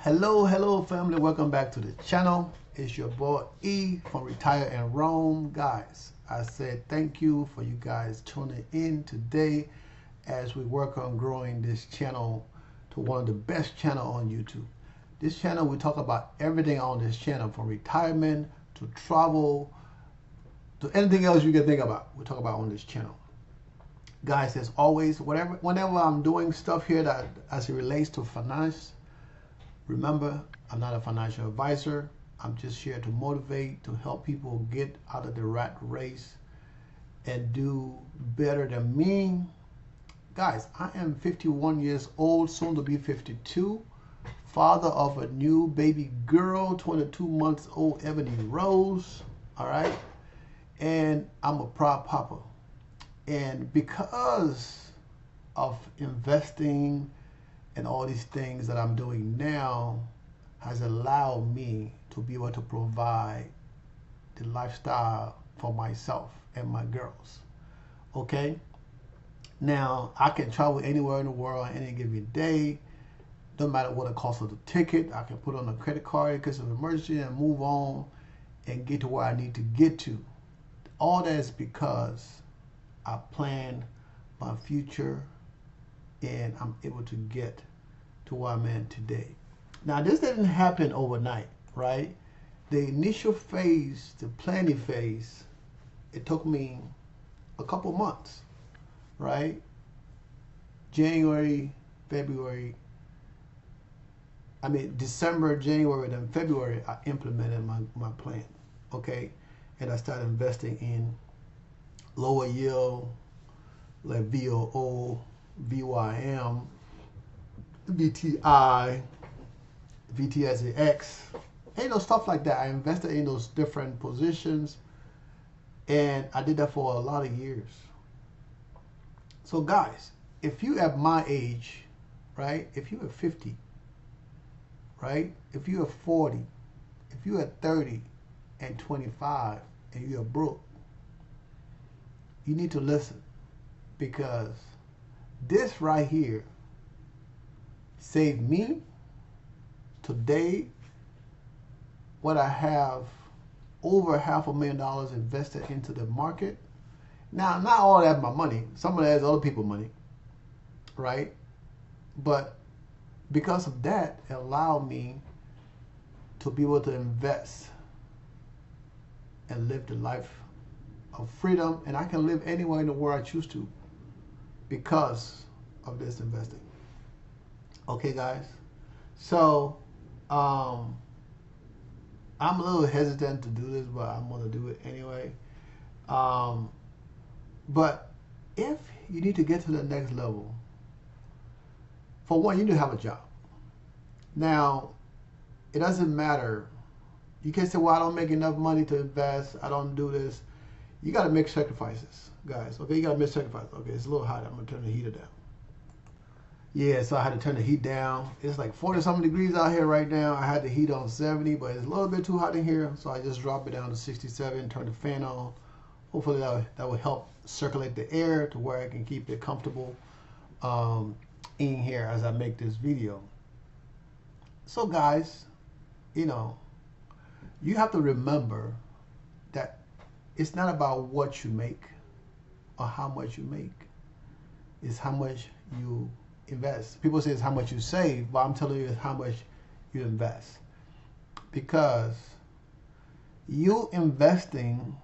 Hello family, welcome back to the channel. It's your boy E from Retire and Roam. Guys, I said thank you for you guys tuning in today as we work on growing this channel to one of the best channel on YouTube. This channel, we talk about everything on this channel, from retirement to travel to anything else you can think about. We talk about on this channel. Guys, as always, whenever I'm doing stuff here that as it relates to finance, remember, I'm not a financial advisor. I'm just here to motivate, to help people get out of the rat race and do better than me. Guys, I am 51 years old, soon to be 52, father of a new baby girl, 22 months old, Ebony Rose, all right? And I'm a proud papa. And because of investing and all these things that I'm doing now has allowed me to be able to provide the lifestyle for myself and my girls. Okay? Now, I can travel anywhere in the world any given day. No matter what the cost of the ticket, I can put on a credit card in case of emergency and move on and get to where I need to get to. All that is because I plan my future and I'm able to get to where I'm at today. Now, this didn't happen overnight, right? The initial phase, the planning phase, it took me a couple months, right? December, January, then February, I implemented my plan, okay? And I started investing in lower yield, like VOO, VYM, VTI, VTSAX, stuff like that. I invested in those different positions, and I did that for a lot of years. So guys, if you at my age, right, if you are 50, right, if you are 40, if you are 30 and 25 and you are broke, you need to listen, because this right here saved me today. What I have over $500,000 invested into the market. Now, not all that my money. Some of that is other people's money, right? But because of that, it allowed me to be able to invest and live the life of freedom, and I can live anywhere in the world I choose to because of this investing. Okay, guys. So I'm a little hesitant to do this, but I'm gonna do it anyway. But if you need to get to the next level, for one, you need to have a job. Now, it doesn't matter. You can't say, well, I don't make enough money to invest, I don't do this. You got to make sacrifices, guys. Okay, you got to make sacrifices. Okay, it's a little hot. I'm going to turn the heater down. Yeah, so I had to turn the heat down. It's like 40-something degrees out here right now. I had the heat on 70, but it's a little bit too hot in here, so I just dropped it down to 67, turn the fan on. Hopefully that will help circulate the air to where I can keep it comfortable in here as I make this video. So guys, you have to remember that it's not about what you make or how much you make. It's how much you invest. People say it's how much you save, but I'm telling you it's how much you invest. Because you investing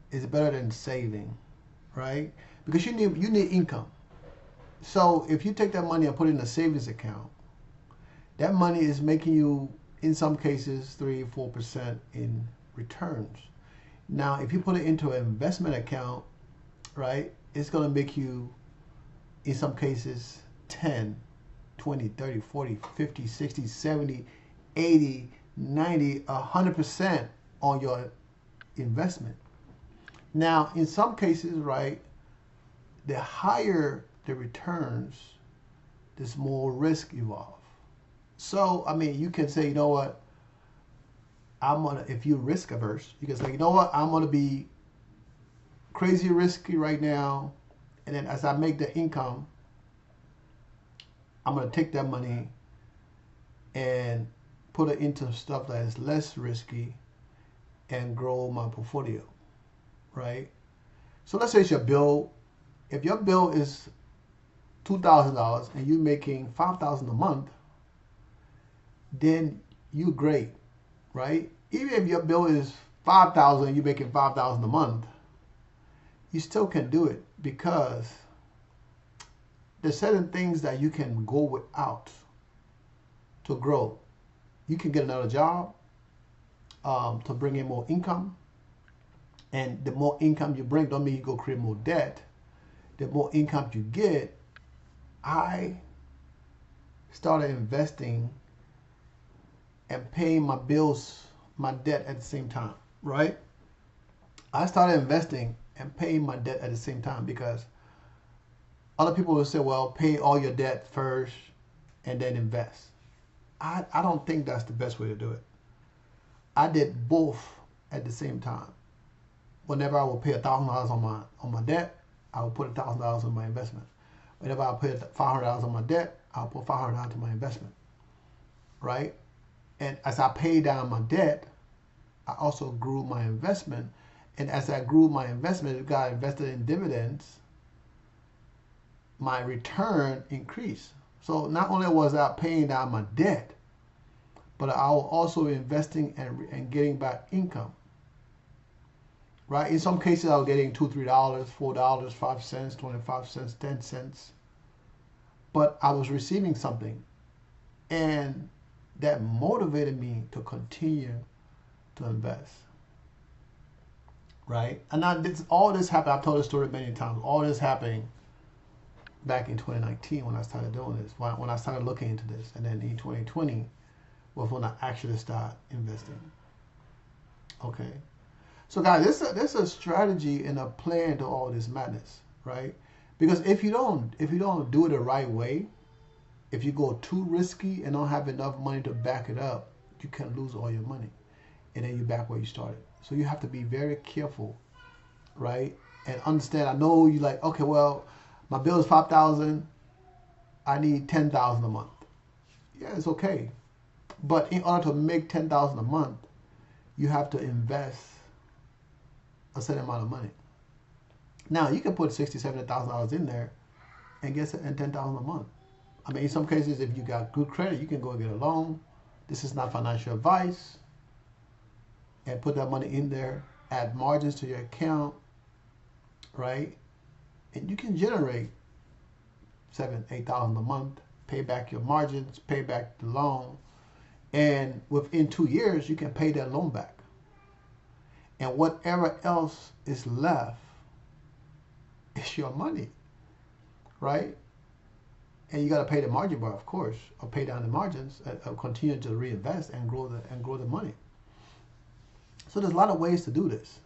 is better than saving, right? Because you need income. So if you take that money and put it in a savings account, that money is making you, in some cases, 3-4% in returns. Now, if you put it into an investment account, right, it's going to make you, in some cases, 10, 20, 30, 40, 50, 60, 70, 80, 90, 100% on your investment. Now, in some cases, right, the higher the returns, there's more risk involved. So, you can say, you know what, if you're risk averse, you can say, you know what, I'm going to be crazy risky right now. And then as I make the income, I'm going to take that money and put it into stuff that is less risky and grow my portfolio, right? So let's say it's your bill. If your bill is $2,000 and you're making $5,000 a month, then you're great, right? Even if your bill is $5,000 and you're making $5,000 a month, you still can do it because there's certain things that you can go without to grow. You can get another job to bring in more income. And the more income you bring, don't mean you go create more debt. The more income you get, I started investing and paying my bills, my debt at the same time, right? I started investing and paying my debt at the same time because other people will say, well, pay all your debt first and then invest. I don't think that's the best way to do it. I did both at the same time. Whenever I would pay $1,000 on my debt, I would put $1,000 in my investment. Whenever I put $500 on my debt, I'll put $500 to my investment, right? And as I paid down my debt, I also grew my investment. And as I grew my investment, it got invested in dividends, my return increased. So not only was I paying down my debt, but I was also investing and getting back income. Right? In some cases, I was getting $2, $3, $4, 5 cents, 25 cents, 10 cents. But I was receiving something. And that motivated me to continue to invest. Right? And now all this happened, I've told this story many times, all this happened back in 2019 when I started doing this, when I started looking into this. And then in 2020 was when I actually started investing. Okay? So guys, there's a strategy and a plan to all this madness, right? Because if you don't do it the right way, if you go too risky and don't have enough money to back it up, you can lose all your money, and then you're back where you started. So you have to be very careful, right? And understand. I know you like, okay, well, my bill is $5,000. I need $10,000 a month. Yeah, it's okay, but in order to make $10,000 a month, you have to invest a certain amount of money. Now you can put $60,000, $70,000 in there and get $10,000 a month. I mean, in some cases, if you got good credit, you can go and get a loan. This is not financial advice. And put that money in there, add margins to your account, right? And you can generate $7,000, $8,000 a month. Pay back your margins, pay back the loan, and within 2 years, you can pay that loan back. And whatever else is left is your money, right? And you got to pay the margin bar, of course, or pay down the margins, continue to reinvest and grow the money. So there's a lot of ways to do this,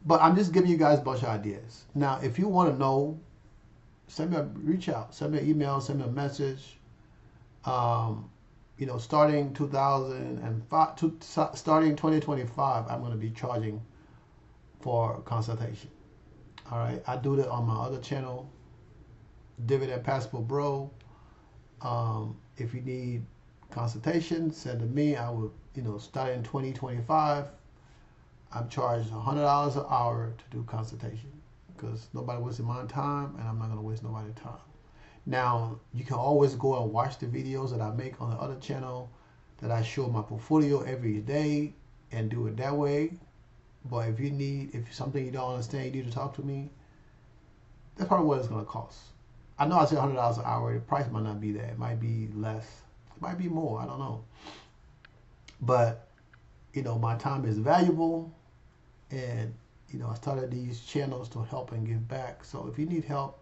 but I'm just giving you guys a bunch of ideas. Now, if you want to know, reach out, send me an email, send me a message. Starting 2025, I'm going to be charging for consultation. All right, I do that on my other channel, Dividend Passport Bro. If you need consultation, send to me. I will, starting in 2025, I'm charged $100 an hour to do consultation because nobody wasting my time, and I'm not going to waste nobody's time. Now, you can always go and watch the videos that I make on the other channel that I show my portfolio every day and do it that way. But if something you don't understand, you need to talk to me, that's probably what it's going to cost. I know I said $100 an hour. The price might not be there. It might be less. It might be more. I don't know. But, my time is valuable. And, I started these channels to help and give back. So if you need help,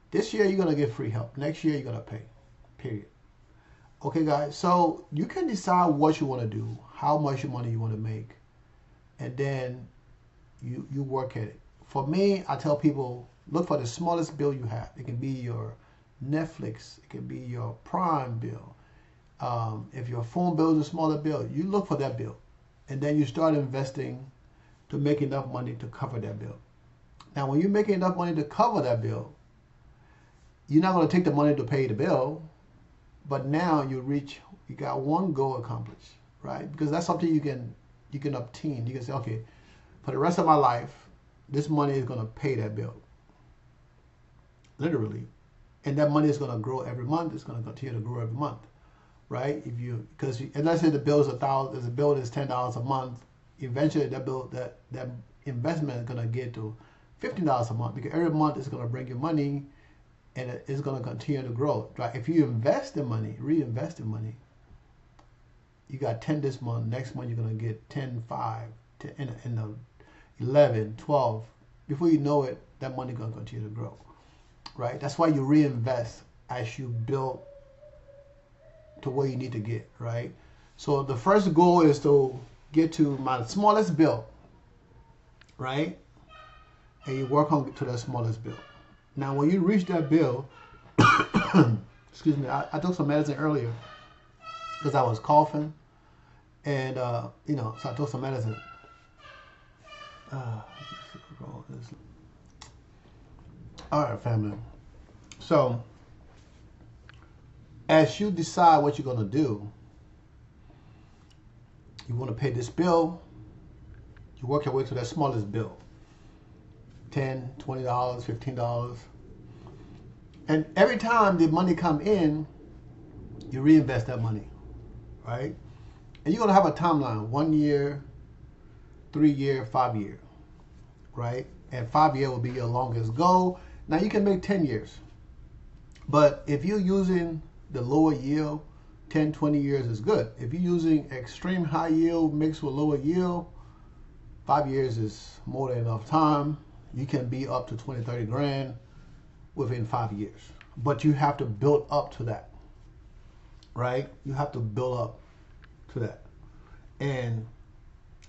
this year you're going to get free help. Next year you're going to pay. Period. Okay, guys. So you can decide what you want to do, how much money you want to make, and then you work at it. For me, I tell people, look for the smallest bill you have. It can be your Netflix. It can be your Prime bill. If your phone bill is a smaller bill, you look for that bill. And then you start investing to make enough money to cover that bill. Now, when you're making enough money to cover that bill, you're not going to take the money to pay the bill, but now you reach You got one goal accomplished, right? Because that's something you can obtain. You can say, okay, for the rest of my life, this money is going to pay that bill, literally, and that money is going to grow every month. It's going to continue to grow every month, right? And let's say the bill is $1,000, the bill is $10 a month. Eventually, that investment is going to get to $15 a month, because every month it's going to bring you money, and it's going to continue to grow. Right? If you invest the money, reinvest the money, you got 10 this month. Next month you're going to get 10, 5, 10, and 11, 12. Before you know it, that money is going to continue to grow. Right? That's why you reinvest as you build to where you need to get. Right? So the first goal is to get to my smallest bill. Right? And you work on to that smallest bill. Now, when you reach that bill, excuse me, I took some medicine earlier because I was coughing, and so I took some medicine. All right, family. So, as you decide what you're gonna do, you want to pay this bill. You work your way to that smallest bill. $10, $20, $15. And every time the money come in, you reinvest that money, right? And you're going to have a timeline, 1 year, 3 year, 5 year, right? And 5 year will be your longest goal. Now you can make 10 years. But if you're using the lower yield, 10, 20 years is good. If you're using extreme high yield mixed with lower yield, 5 years is more than enough time. You can be up to 20, 30 grand within 5 years. But you have to build up to that, right? You have to build up to that. And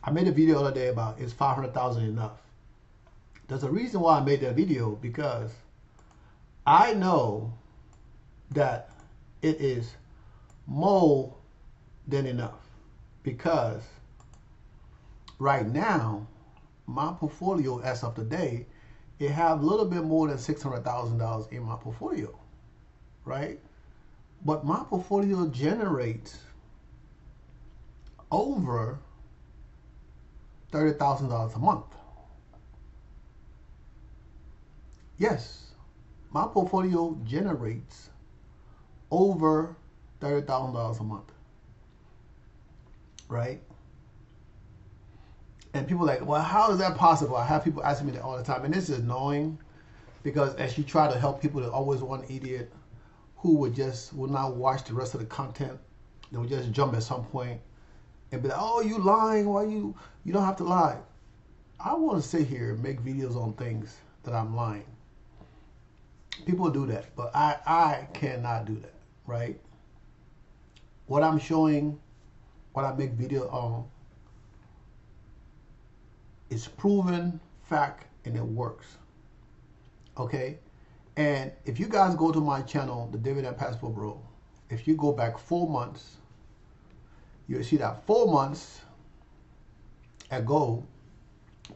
I made a video the other day about, is 500,000 enough? There's a reason why I made that video, because I know that it is more than enough. Because right now, my portfolio as of today, it have a little bit more than $600,000 in my portfolio, right? But my portfolio generates over $30,000 a month. Yes, my portfolio generates over $30,000 a month, right? And people are like, well, how is that possible? I have people asking me that all the time. And this is annoying, because as you try to help people, there's always one idiot who will not watch the rest of the content. They will just jump at some point and be like, oh, you lying. Why you don't have to lie. I want to sit here and make videos on things that I'm lying. People do that, but I cannot do that, right? What I'm showing, what I make video on, it's proven fact, and it works. Okay? And if you guys go to my channel, the Dividend Passport Bro, if you go back 4 months, you'll see that 4 months ago,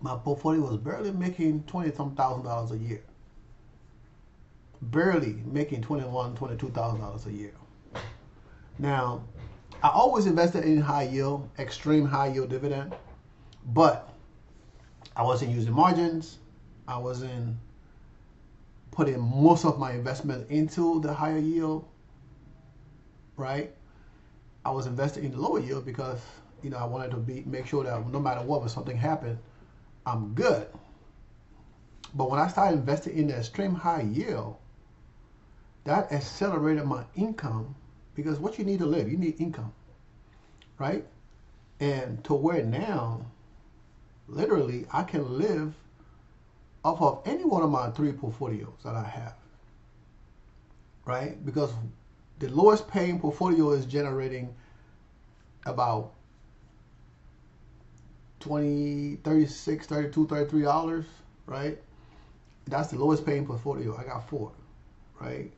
my portfolio was barely making $20,000 a year. Barely making $21,000, $22,000 a year. Now, I always invested in high yield, extreme high yield dividend, but I wasn't using margins. I wasn't putting most of my investment into the higher yield, right? I was investing in the lower yield because, I wanted to make sure that no matter what, if something happened, I'm good. But when I started investing in the extreme high yield, that accelerated my income, because what you need to live, you need income, right? And to where now, literally, I can live off of any one of my 3 portfolios that I have, right? Because the lowest paying portfolio is generating about $20, $36, $32, $33, right? That's the lowest paying portfolio. I got 4, right,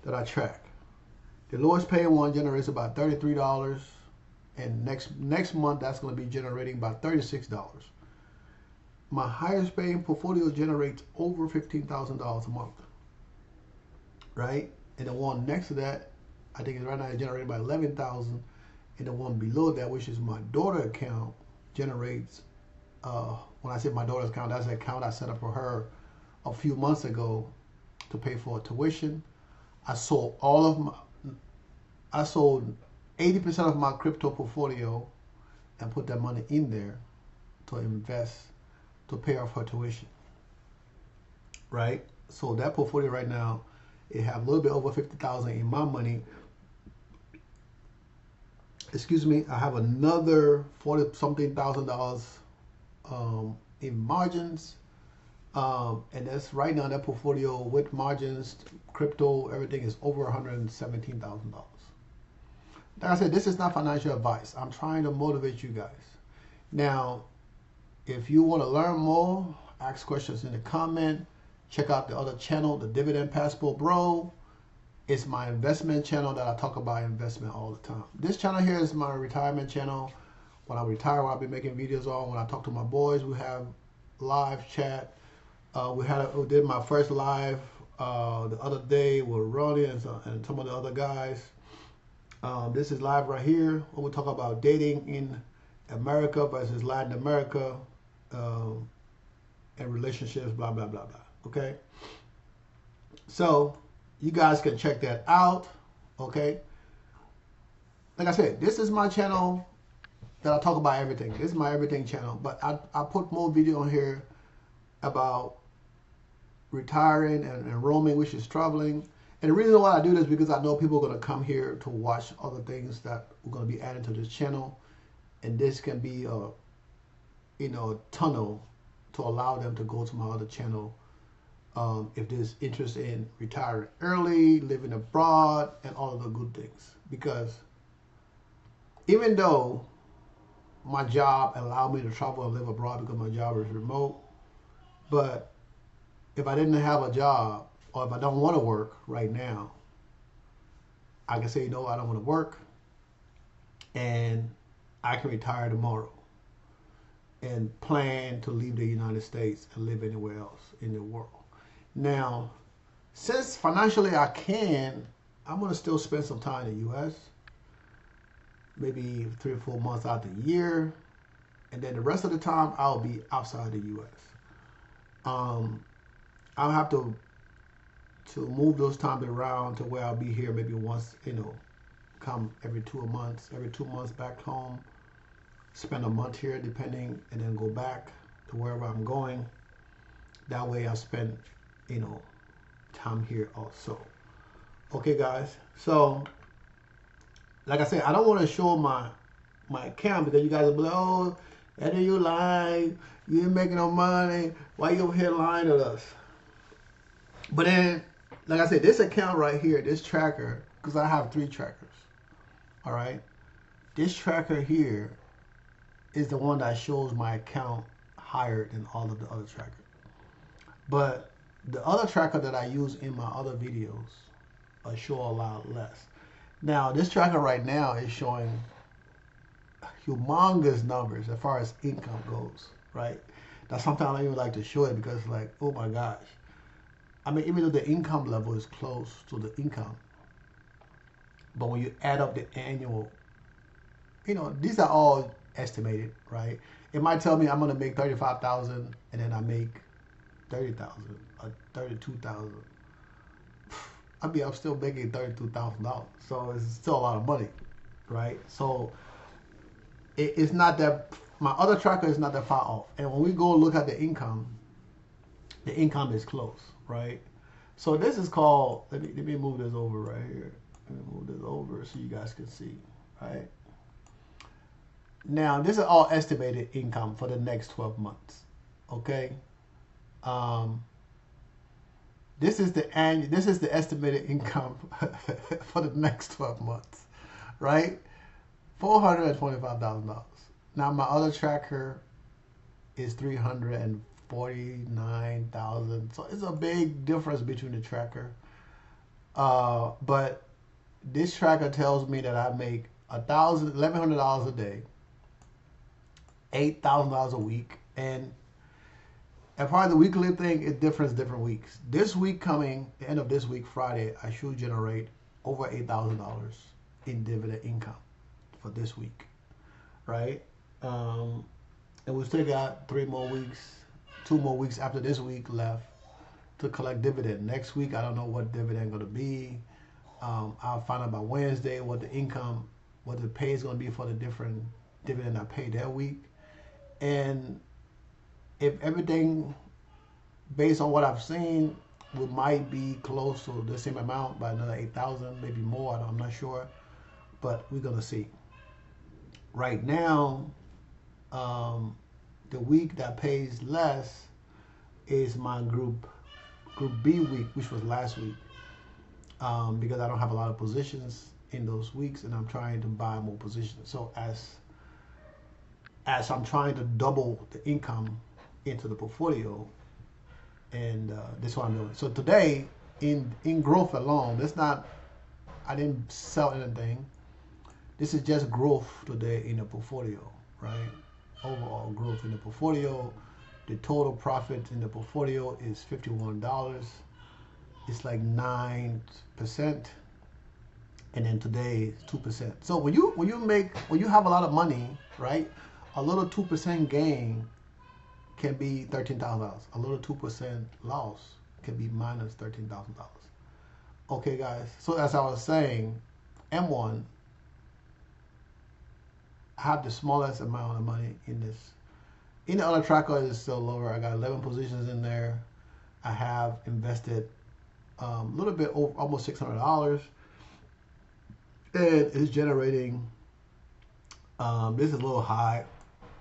that I track. The lowest paying one generates about $33, and next month that's going to be generating about $36. My highest paying portfolio generates over $15,000 a month, right? And the one next to that, I think right now it's generated by 11,000, and the one below that, which is my daughter account, generates. When I say my daughter's account, that's the account I set up for her a few months ago to pay for tuition. I sold all of my. I sold 80% of my crypto portfolio and put that money in there to invest to pay off her tuition. Right? So that portfolio right now, it have a little bit over 50,000 in my money. Excuse me, I have another 40 something thousand dollars in margins. And that's right now that portfolio with margins, crypto, everything is over $117,000. Like I said, this is not financial advice. I'm trying to motivate you guys. Now, if you want to learn more, ask questions in the comment. Check out the other channel, the Dividend Passport Bro. It's my investment channel that I talk about investment all the time. This channel here is my retirement channel. When I retire, I'll be making videos on. When I talk to my boys, we have live chat. We did my first live the other day with Ronnie and some of the other guys. This is live right here when we talk about dating in America versus Latin America and relationships, blah, blah, blah, blah. Okay? So, you guys can check that out. Okay? Like I said, this is my channel that I talk about everything. This is my everything channel. But I put more video on here about retiring and roaming, which is traveling. And the reason why I do this is because I know people are going to come here to watch other things that we're going to be adding to this channel. And this can be a, tunnel to allow them to go to my other channel if there's interest in retiring early, living abroad, and all of the good things. Because even though my job allowed me to travel and live abroad because my job is remote, but if I didn't have a job, or if I don't want to work right now, I can say, I don't want to work, and I can retire tomorrow and plan to leave the United States and live anywhere else in the world. Now, since financially I can, I'm going to still spend some time in the U.S., maybe 3 or 4 months out the year, and then the rest of the time I'll be outside the U.S. I'll have to move those times around to where I'll be here maybe once, come every 2 months, back home, spend a month here depending, and then go back to wherever I'm going. That way I spend, time here also. Okay, guys. So, like I said, I don't want to show my account because you guys will be like, oh, Eddie, you lying. You ain't making no money. Why you over here lying to us? But then, like I said, this account right here, this tracker, because I have 3 trackers. All right. This tracker here is the one that shows my account higher than all of the other trackers. But the other tracker that I use in my other videos show a lot less. Now, this tracker right now is showing humongous numbers as far as income goes, right? Now, sometimes I don't even like to show it because it's like, oh my gosh. I mean, even though the income level is close to the income, but when you add up the annual, these are all estimated, right? It might tell me I'm going to make 35,000 and then I make 30,000 or 32,000. I'm still making $32,000. So it's still a lot of money, right? So it's not that, my other tracker is not that far off. And when we go look at the income is close, right? So this is called, let me move this over right here. Let me move this over so you guys can see, right? Now, this is all estimated income for the next 12 months, okay? This is the estimated income for the next 12 months, right? $425,000. Now, my other tracker is $349,000. So it's a big difference between the tracker. But this tracker tells me that I make $1,100 a day, $8,000 a week, and part of the weekly thing is different weeks. This week coming, the end of this week, Friday, I should generate over $8,000 in dividend income for this week, right? And we still got 3 more weeks, 2 more weeks after this week left to collect dividend. Next week, I don't know what dividend going to be. I'll find out by Wednesday what the income, what the pay is going to be for the different dividend I paid that week. And if everything, based on what I've seen, we might be close to the same amount by another 8,000, maybe more. I'm not sure, but we're gonna see. Right now, the week that pays less is my Group B week, which was last week, because I don't have a lot of positions in those weeks, and I'm trying to buy more positions. So as I'm trying to double the income into the portfolio, and this is what I'm doing. So today, in growth alone, I didn't sell anything. This is just growth today in the portfolio, right? Overall growth in the portfolio. The total profit in the portfolio is $51. It's like 9%, and then today 2%. So when you have a lot of money, right? A little 2% gain can be $13,000. A little 2% loss can be minus $13,000. Okay, guys. So as I was saying, M1, I have the smallest amount of money in this. In the other tracker, is still lower. I got 11 positions in there. I have invested a little bit over, almost $600, and it's generating. This is a little high,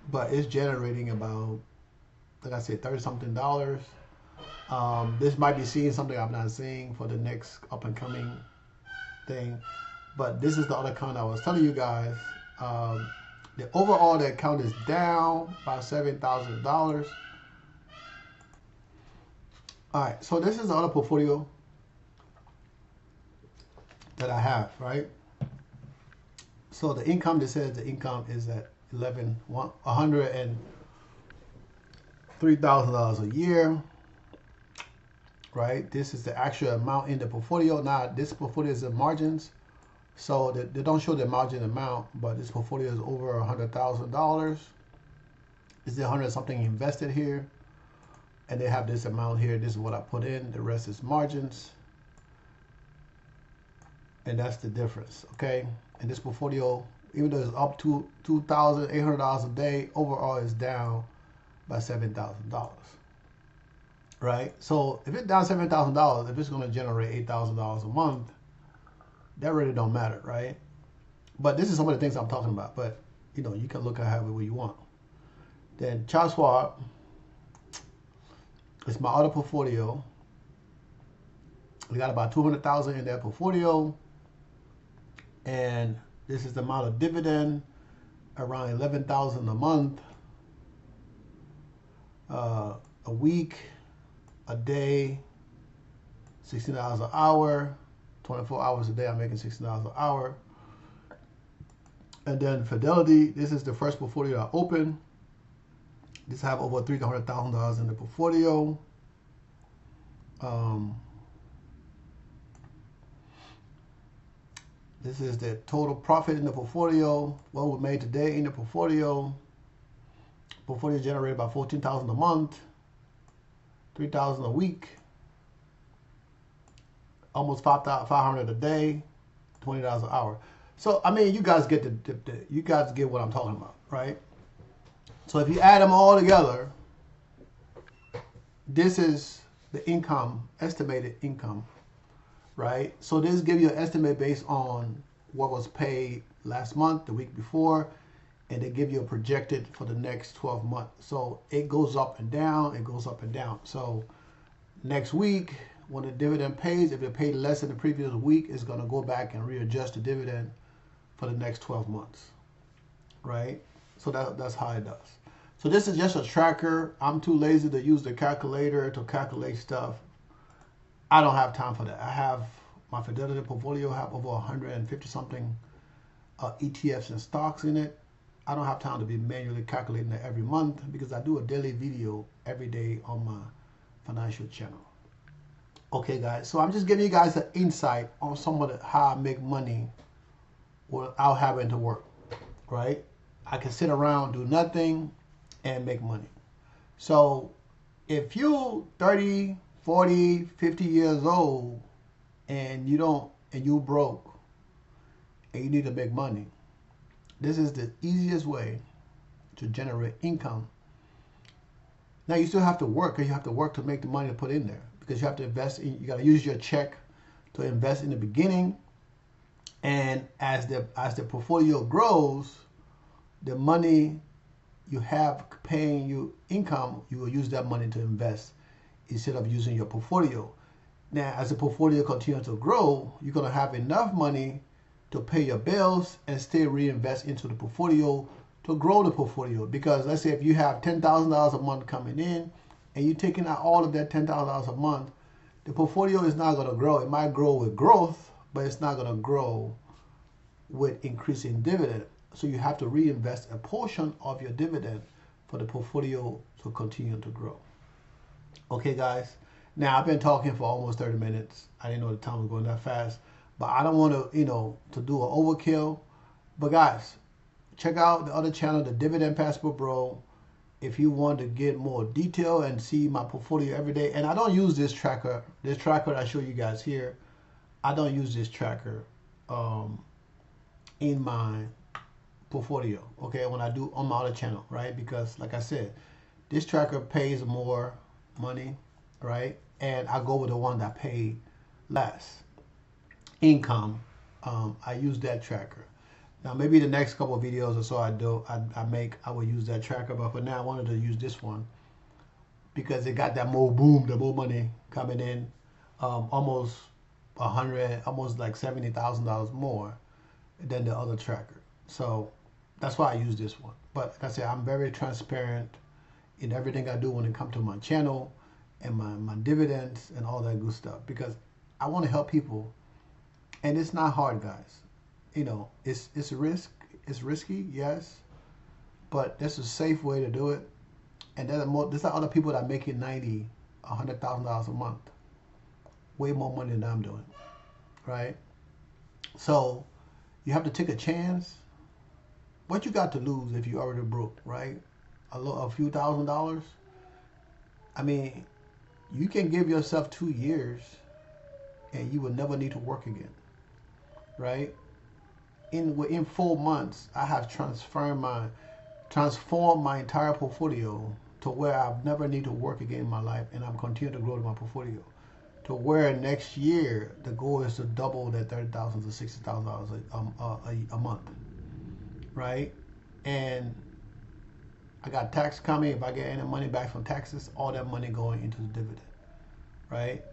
but it's generating about, like I said, $30-something. This might be seeing something I'm not seeing for the next up and coming thing, but this is the other account I was telling you guys. The overall, the account is down by $7,000. All right, so this is the other portfolio that I have, right? So the income, this says the income is at $103,000 a year, right? This is the actual amount in the portfolio. Now, this portfolio is the margins, so they don't show the margin amount, but this portfolio is over $100,000. Is there 100 something invested here? And they have this amount here. This is what I put in. The rest is margins. And that's the difference, okay? And this portfolio, even though it's up to $2,800 a day, overall is down by $7,000, right? So if it's down $7,000, if it's going to generate $8,000 a month, that really don't matter, right? But this is some of the things I'm talking about. But you know, you can look at however you want. Then Charles Schwab is my other portfolio. We got about 200,000 in that portfolio, and this is the amount of dividend, around 11,000 a month, a week, a day, $16 an hour, 24 hours a day. I'm making $16 an hour. And then Fidelity, this is the first portfolio I opened. This have over $300,000 in the portfolio. This is the total profit in the portfolio. What we made today in the portfolio. Portfolio generated about $14,000 a month, $3,000 a week, almost $500 a day, $20 an hour. So I mean, you guys get you guys get what I'm talking about, right? So if you add them all together, this is the income, estimated income, right? So this gives you an estimate based on what was paid last month, the week before, and they give you a projected for the next 12 months. So it goes up and down, it goes up and down. So next week, when the dividend pays, if it paid less than the previous week, it's going to go back and readjust the dividend for the next 12 months, right? So that's how it does. So this is just a tracker. I'm too lazy to use the calculator to calculate stuff. I don't have time for that. I have my Fidelity portfolio, have over 150 something ETFs and stocks in it. I don't have time to be manually calculating that every month because I do a daily video every day on my financial channel. Okay, guys. So I'm just giving you guys an insight on some of how I make money without having to work, right? I can sit around, do nothing, and make money. So if you 30, 40, 50 years old and you broke and you need to make money, this is the easiest way to generate income. Now you still have to work, because you have to work to make the money to put in there, because you have to invest in, you got to use your check to invest in the beginning, and as the portfolio grows, the money you have paying you income, you will use that money to invest instead of using your portfolio. Now, as the portfolio continues to grow, you're going to have enough money to pay your bills and still reinvest into the portfolio to grow the portfolio. Because let's say if you have $10,000 a month coming in and you're taking out all of that $10,000 a month, the portfolio is not going to grow. It might grow with growth, but it's not going to grow with increasing dividend. So you have to reinvest a portion of your dividend for the portfolio to continue to grow. Okay, guys. Now I've been talking for almost 30 minutes. I didn't know the time was going that fast, but I don't want to, to do an overkill. But guys, check out the other channel, the Dividend Passport Bro, if you want to get more detail and see my portfolio every day. And I don't use this tracker. This tracker I show you guys here, I don't use this tracker in my portfolio, okay, when I do on my other channel, right? Because like I said, this tracker pays more money, right? And I go with the one that pay less income. I use that tracker. Now maybe the next couple of videos or so I will use that tracker, but for now I wanted to use this one because it got that more boom, the more money coming in, almost almost like $70,000 more than the other tracker. So that's why I use this one. But like I said, I'm very transparent in everything I do when it comes to my channel and my dividends and all that good stuff, because I want to help people. And it's not hard, guys. It's a risk. It's risky, yes, but that's a safe way to do it. And there's like other people that make it $90,000, $100,000 a month, way more money than I'm doing, right? So you have to take a chance. What you got to lose if you already broke, right? A few $1,000s. I mean, you can give yourself 2 years and you will never need to work again, right? In 4 months, I have transformed my entire portfolio to where I've never need to work again in my life, and I'm continuing to grow my portfolio to where next year the goal is to double that $30,000 to $60,000 a month, right? And I got tax coming. If I get any money back from taxes, all that money going into the dividend, right?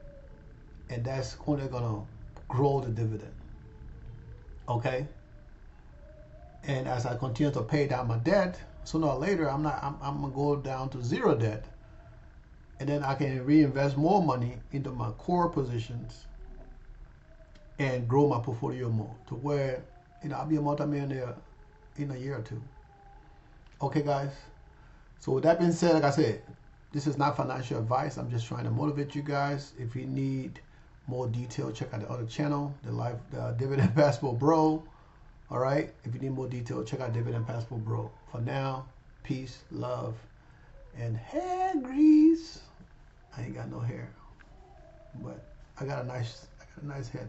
And that's only gonna grow the dividend, okay? And as I continue to pay down my debt, sooner or later I'm gonna go down to zero debt, and then I can reinvest more money into my core positions and grow my portfolio more to where I'll be a multimillionaire in a year or two. Okay, guys. So with that being said, like I said, this is not financial advice. I'm just trying to motivate you guys. If you need more detail, check out the other channel, the Dividend Passport Bro. All right. If you need more detail, check out Dividend Passport Bro. For now, peace, love, and hair grease. I ain't got no hair, but I got a nice head.